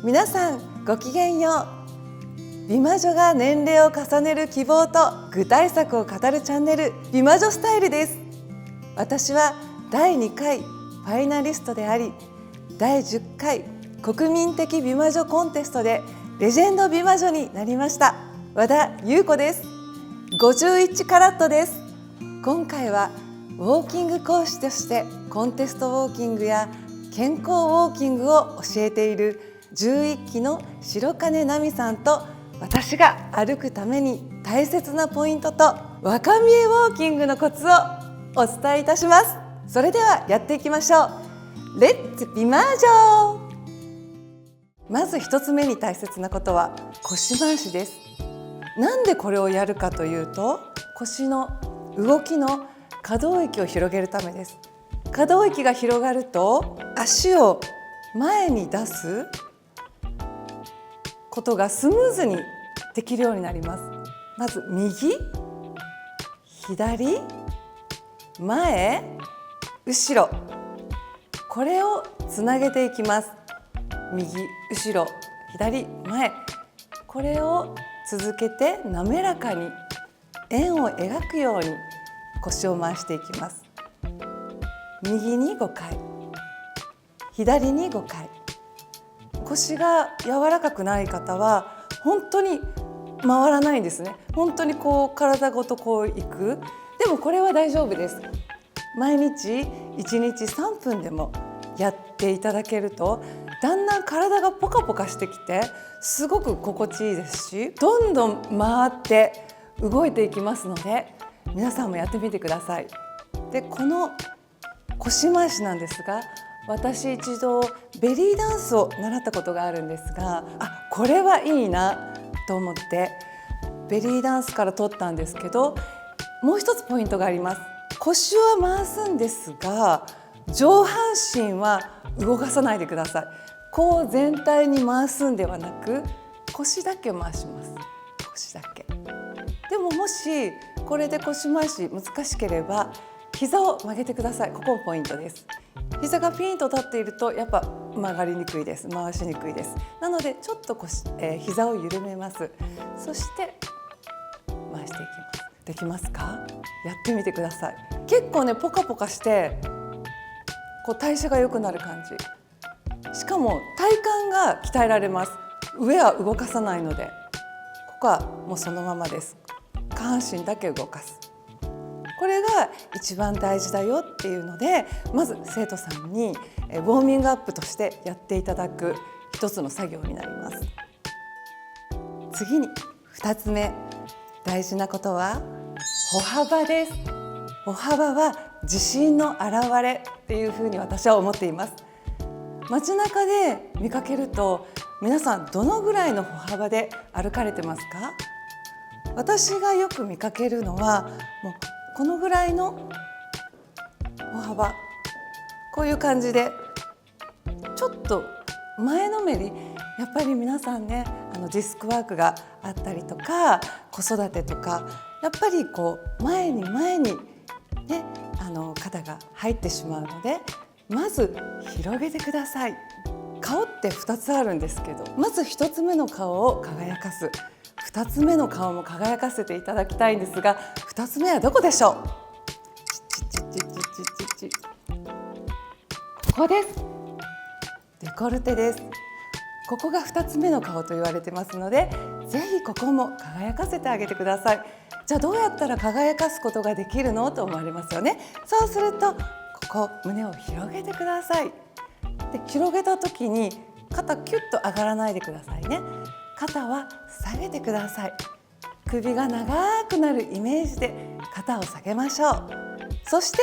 皆さんごきげんよう。美魔女が年齢を重ねる希望と具体策を語るチャンネル、美魔女スタイルです。私は第2回ファイナリストであり、第10回国民的美魔女コンテストでレジェンド美魔女になりました和田優子です。51カラットです。今回はウォーキング講師としてコンテストウォーキングや健康ウォーキングを教えている11期の白金奈美さんと、私が歩くために大切なポイントと若見えウォーキングのコツをお伝えいたします。それではやっていきましょう。レッツ美魔女。まず一つ目に大切なことは腰回しです。なんでこれをやるかというと、腰の動きの可動域を広げるためです。可動域が広がると足を前に出すことがスムーズにできるようになります。まず右、左、前、後ろ、これをつなげていきます。右、後ろ、左、前、これを続けて滑らかに円を描くように腰を回していきます。右に5回、左に5回。腰が柔らかくない方は本当に回らないんですね。本当にこう体ごとこういく。でもこれは大丈夫です。毎日1日3分でもやっていただけると、だんだん体がポカポカしてきてすごく心地いいですし、どんどん回って動いていきますので、皆さんもやってみてください。で、この腰回しなんですが、私一度ベリーダンスを習ったことがあるんですが、これはいいなと思ってベリーダンスから取ったんですけど、もう一つポイントがあります。腰は回すんですが、上半身は動かさないでください。こう全体に回すんではなく、腰だけ回します。腰だけ。でももしこれで腰回し難しければ、膝を曲げてください。ここもポイントです。膝がピンと立っているとやっぱ曲がりにくいです。回しにくいです。なのでちょっと膝を緩めます。そして回していきます。できますか？やってみてください。結構ね、ポカポカしてこう代謝が良くなる感じ。しかも体幹が鍛えられます。上は動かさないので、ここはもうそのままです。下半身だけ動かす。これが一番大事だよっていうので、まず生徒さんにウォーミングアップとしてやっていただく一つの作業になります。次に2つ目、大事なことは歩幅です。歩幅は自信の表れっていうふうに私は思っています。街中で見かけると、皆さんどのぐらいの歩幅で歩かれてますか？私がよく見かけるのはもうこのぐらいの歩幅、こういう感じで、ちょっと前のめり。やっぱり皆さんね、デスクワークがあったりとか、子育てとか、やっぱりこう前にね、肩が入ってしまうので、まず広げてください。顔って2つあるんですけど、まず1つ目の顔を輝かす、2つ目の顔も輝かせていただきたいんですが、2つ目はどこでしょう？ここです。デコルテです。ここが2つ目の顔と言われてますので、ぜひここも輝かせてあげてください。じゃあどうやったら輝かすことができるのと思われますよね。そうすると、ここ胸を広げてください。で、広げた時に肩キュッと上がらないでくださいね。肩は下げてください。首が長くなるイメージで肩を下げましょう。そして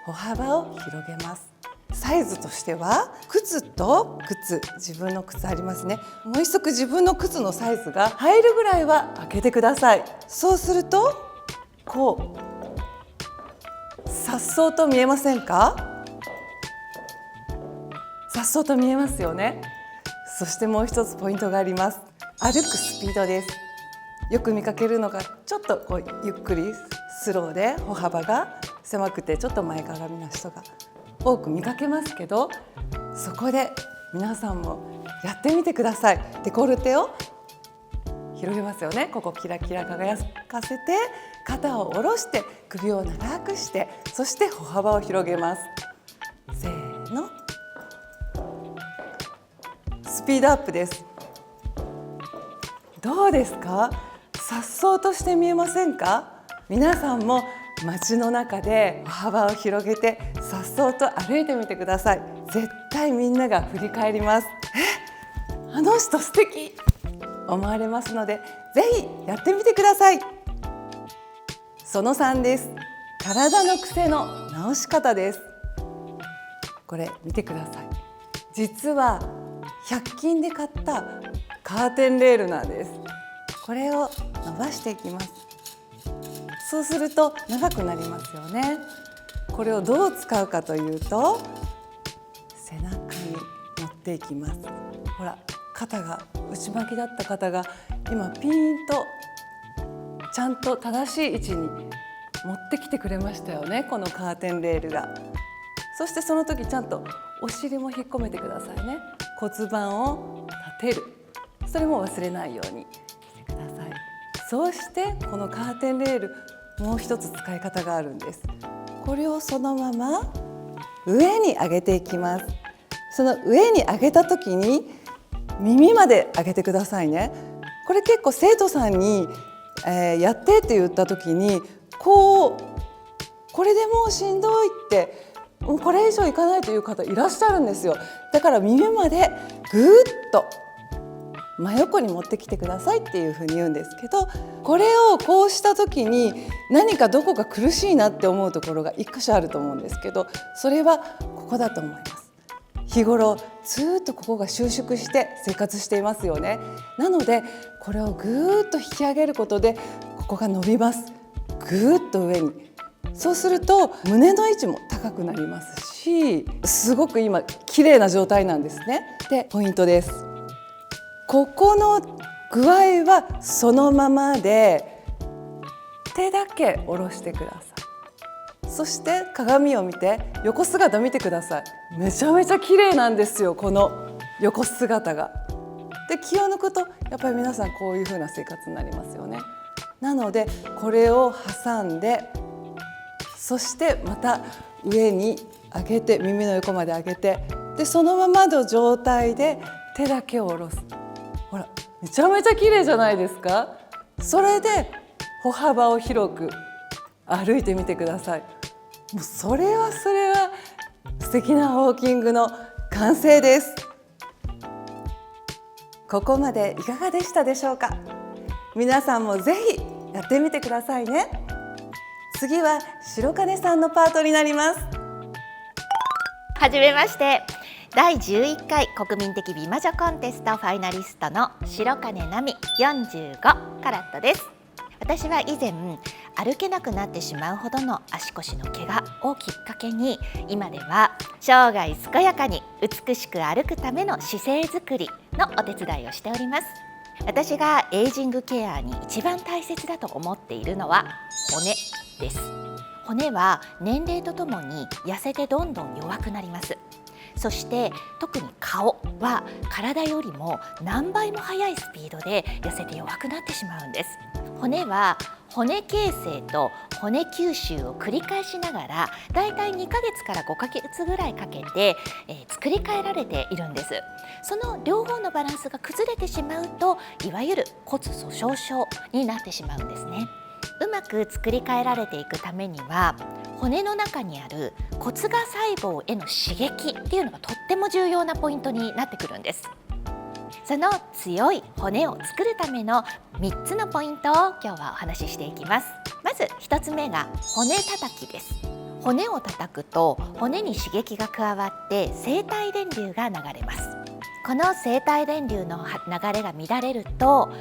歩幅を広げます。サイズとしては、靴と靴、自分の靴ありますね。もう一足自分の靴のサイズが入るぐらいは開けてください。そうするとこう颯爽と見えませんか？颯爽と見えますよね。そしてもう一つポイントがあります。歩くスピードです。よく見かけるのが、ちょっとこうゆっくりスローで歩幅が狭くてちょっと前かがみな人が多く見かけますけど、そこで皆さんもやってみてください。デコルテを広げますよね。ここキラキラ輝かせて、肩を下ろして首を長くして、そして歩幅を広げます。せーの。スピードアップです。どうですか？颯爽として見えませんか？皆さんも街の中で歩幅を広げて颯爽と歩いてみてください。絶対みんなが振り返ります。あの人素敵思われますので、ぜひやってみてください。その3です。体の癖の直し方です。これ見てください。実は100均で買ったカーテンレールなんです。これを伸ばしていきます。そうすると長くなりますよね。これをどう使うかというと、背中に持っていきます。ほら、肩が内巻きだった肩が今ピーンとちゃんと正しい位置に持ってきてくれましたよね、このカーテンレールが。そしてその時ちゃんとお尻も引っ込めてくださいね。骨盤を立てる、それも忘れないようにしてください。そうしてこのカーテンレール、もう一つ使い方があるんです。これをそのまま上に上げていきます。その上に上げた時に耳まで上げてくださいね。これ結構生徒さんに、やってって言った時にこれでもうしんどいって、もうこれ以上いかないという方いらっしゃるんですよ。だから耳までぐーっと真横に持ってきてくださいっていうふうに言うんですけど、これをこうした時に何かどこか苦しいなって思うところが一箇所あると思うんですけど、それはここだと思います。日頃ずっとここが収縮して生活していますよね。なのでこれをぐーっと引き上げることでここが伸びます。ぐーっと上に。そうすると胸の位置も高くなりますし、すごく今綺麗な状態なんですね。で、ポイントです。ここの具合はそのままで手だけ下ろしてください。そして鏡を見て横姿見てください。めちゃめちゃ綺麗なんですよ、この横姿が。で、気を抜くとやっぱり皆さんこういう風な生活になりますよね。なのでこれを挟んで、そしてまた上に上げて、耳の横まで上げて、でそのままの状態で手だけを下ろす。ほら、めちゃめちゃ綺麗じゃないですか。それで歩幅を広く歩いてみてください。もうそれは素敵なウォーキングの完成です。ここまでいかがでしたでしょうか。皆さんもぜひやってみてくださいね。次は白金さんのパートになります。はじめまして。第11回国民的美魔女コンテストファイナリストの白金奈美45カラットです。私は以前歩けなくなってしまうほどの足腰の怪我をきっかけに、今では生涯健やかに美しく歩くための姿勢づくりのお手伝いをしております。私がエイジングケアに一番大切だと思っているのは骨です。骨は年齢とともに痩せてどんどん弱くなります。そして特に顔は体よりも何倍も速いスピードで痩せて弱くなってしまうんです。骨は骨形成と骨吸収を繰り返しながら、だいたい2ヶ月から5ヶ月ぐらいかけて、作り変えられているんです。その両方のバランスが崩れてしまうと、いわゆる骨粗しょう症になってしまうんですね。うまく作り変えられていくためには、骨の中にある骨芽細胞への刺激っていうのがとっても重要なポイントになってくるんです。その強い骨を作るための3つのポイントを今日はお話ししていきます。まず1つ目が骨叩きです。骨を叩くと骨に刺激が加わって生体電流が流れます。この生体電流の流れが乱れると、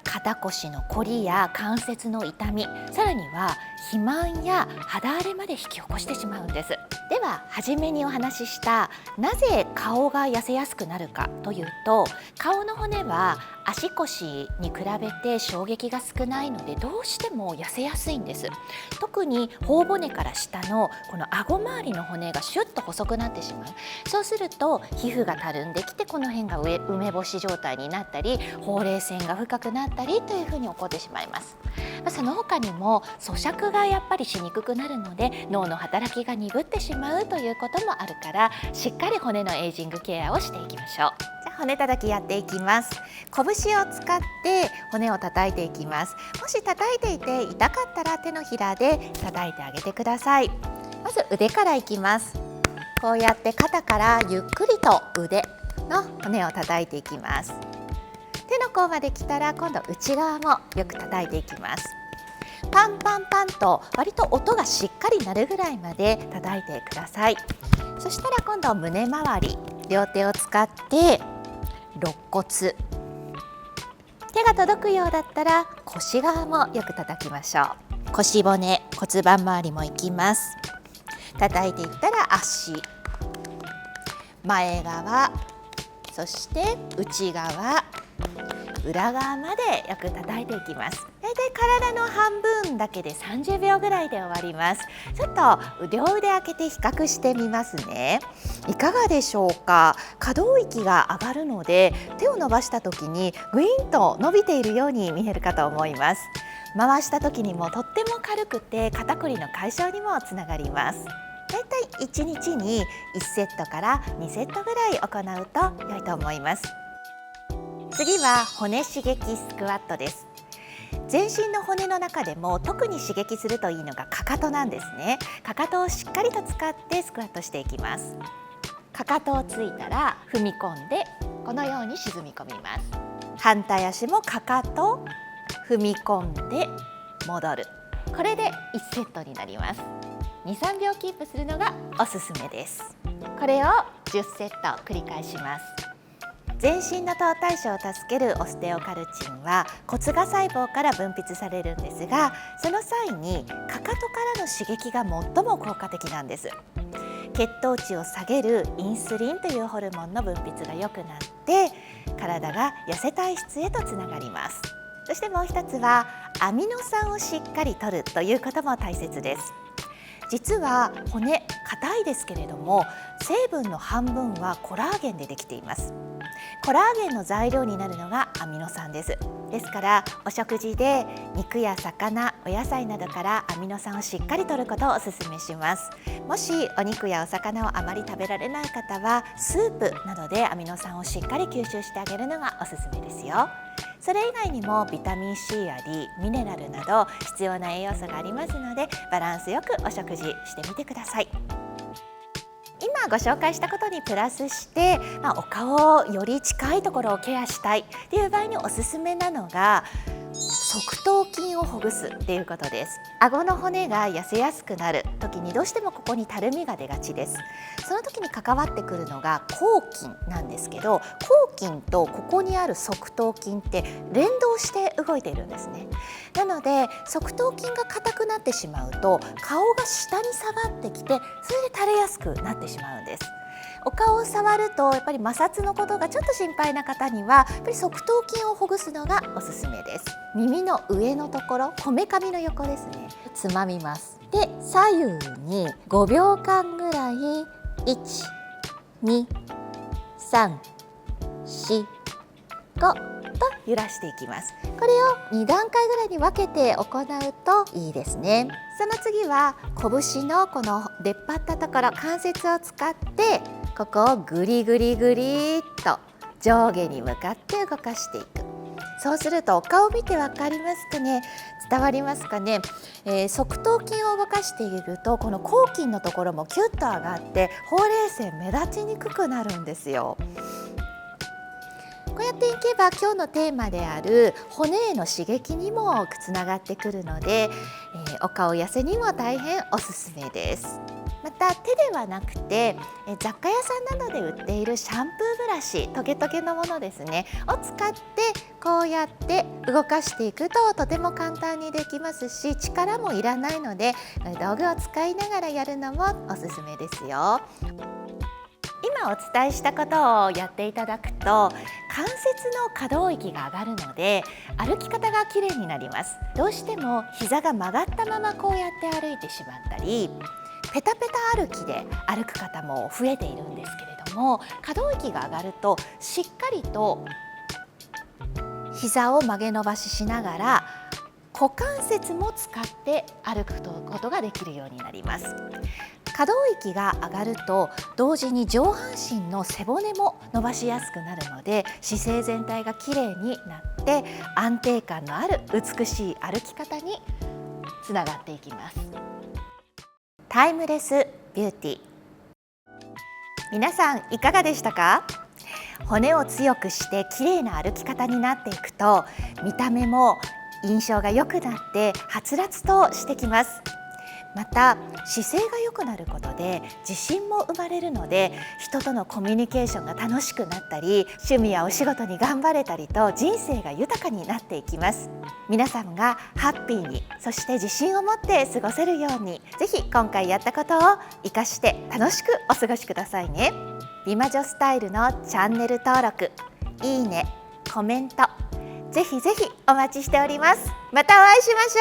肩腰のこりや関節の痛み、さらには肥満や肌荒れまで引き起こしてしまうんです。では初めにお話ししたなぜ顔が痩せやすくなるかというと、顔の骨は足腰に比べて衝撃が少ないのでどうしても痩せやすいんです。特に頬骨から下のこの顎周りの骨がシュッと細くなってしまう。そうすると皮膚がたるんできてこの辺が梅干し状態になったり、ほうれい線が深くなったりというふうに起こってしまいます。その他にも咀嚼がやっぱりしにくくなるので脳の働きが鈍ってしまうということもあるから、しっかり骨のエイジングケアをしていきましょう。じゃあ骨叩きやっていきます。拳を使って骨を叩いていきます。もし叩いていて痛かったら手のひらで叩いてあげてください。まず腕からいきます。こうやって肩からゆっくりと腕の骨を叩いていきます。手の甲まで来たら今度内側もよく叩いていきます。パンパンパンと割と音がしっかり鳴るぐらいまで叩いてください。そしたら今度胸周り、両手を使って肋骨、手が届くようだったら腰側もよく叩きましょう。腰骨、骨盤周りもいきます。叩いていったら足、前側、そして内側、裏側までよく叩いていきます。だいたい体の半分だけで30秒ぐらいで終わります。ちょっと両腕開けて比較してみますね。いかがでしょうか。可動域が上がるので手を伸ばした時にグインと伸びているように見えるかと思います。回した時にもとっても軽くて肩こりの解消にもつながります。だいたい1日に1セットから2セットぐらい行うと良いと思います。次は骨刺激スクワットです。全身の骨の中でも特に刺激するといいのがかかとなんですね。かかとをしっかりと使ってスクワットしていきます。かかとをついたら踏み込んでこのように沈み込みます。反対足もかかと踏み込んで戻る。これで1セットになります。2、3秒キープするのがおすすめです。これを10セット繰り返します。全身の糖代謝を助けるオステオカルチンは骨芽細胞から分泌されるんですが、その際にかかとからの刺激が最も効果的なんです。血糖値を下げるインスリンというホルモンの分泌が良くなって体が痩せ体質へとつながります。そしてもう一つはアミノ酸をしっかり摂るということも大切です。実は骨硬いですけれども成分の半分はコラーゲンでできています。コラーゲンの材料になるのがアミノ酸です。ですからお食事で肉や魚、お野菜などからアミノ酸をしっかり摂ることをお勧めします。もしお肉やお魚をあまり食べられない方はスープなどでアミノ酸をしっかり吸収してあげるのがおすすめですよ。それ以外にもビタミン C や D、ミネラルなど必要な栄養素がありますのでバランスよくお食事してみてください。今ご紹介したことにプラスして、お顔をより近いところをケアしたいっていう場合におすすめなのが側頭筋をほぐすっていうことです。顎の骨が痩せやすくなる時にどうしてもここにたるみが出がちです。その時に関わってくるのが咬筋なんですけど、咬筋とここにある側頭筋って連動して動いているんですね。なので側頭筋が硬くなってしまうと顔が下に下がってきてそれで垂れやすくなってしまうんです。お顔を触るとやっぱり摩擦のことがちょっと心配な方にはやっぱり側頭筋をほぐすのがおすすめです。耳の上のところ、こめかみの横ですね、つまみます。で左右に5秒間ぐらい1、2、3、4、5と揺らしていきます。これを2段階ぐらいに分けて行うといいですね。その次は拳のこの出っ張ったところ、関節を使ってここをグリグリグリっと上下に向かって動かしていく。そうするとお顔見て分かりますかね、伝わりますかね、側頭筋を動かしているとこの咬筋のところもキュッと上がってほうれい線目立ちにくくなるんですよ。こうやっていけば今日のテーマである骨への刺激にもつながってくるので、お顔痩せにも大変おすすめです。また手ではなくて雑貨屋さんなどで売っているシャンプーブラシ、トゲトゲのものですねを使ってこうやって動かしていくととても簡単にできますし、力もいらないので道具を使いながらやるのもおすすめですよ。今お伝えしたことをやっていただくと関節の可動域が上がるので歩き方がきれいになります。どうしても膝が曲がったままこうやって歩いてしまったり、ペタペタ歩きで歩く方も増えているんですけれども、可動域が上がるとしっかりと膝を曲げ伸ばししながら股関節も使って歩くことができるようになります。可動域が上がると同時に上半身の背骨も伸ばしやすくなるので、姿勢全体がきれいになって安定感のある美しい歩き方につながっていきます。タイムレスビューティー、皆さんいかがでしたか？骨を強くしてきれいな歩き方になっていくと見た目も印象が良くなってはつらつとしてきます。また姿勢が良くなることで自信も生まれるので、人とのコミュニケーションが楽しくなったり、趣味やお仕事に頑張れたりと人生が豊かになっていきます。皆さんがハッピーに、そして自信を持って過ごせるように、ぜひ今回やったことを生かして楽しくお過ごしくださいね。美魔女スタイルのチャンネル登録、いいね、コメント、ぜひぜひお待ちしております。またお会いしまし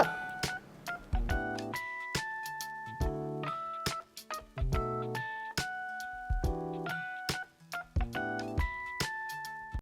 ょう。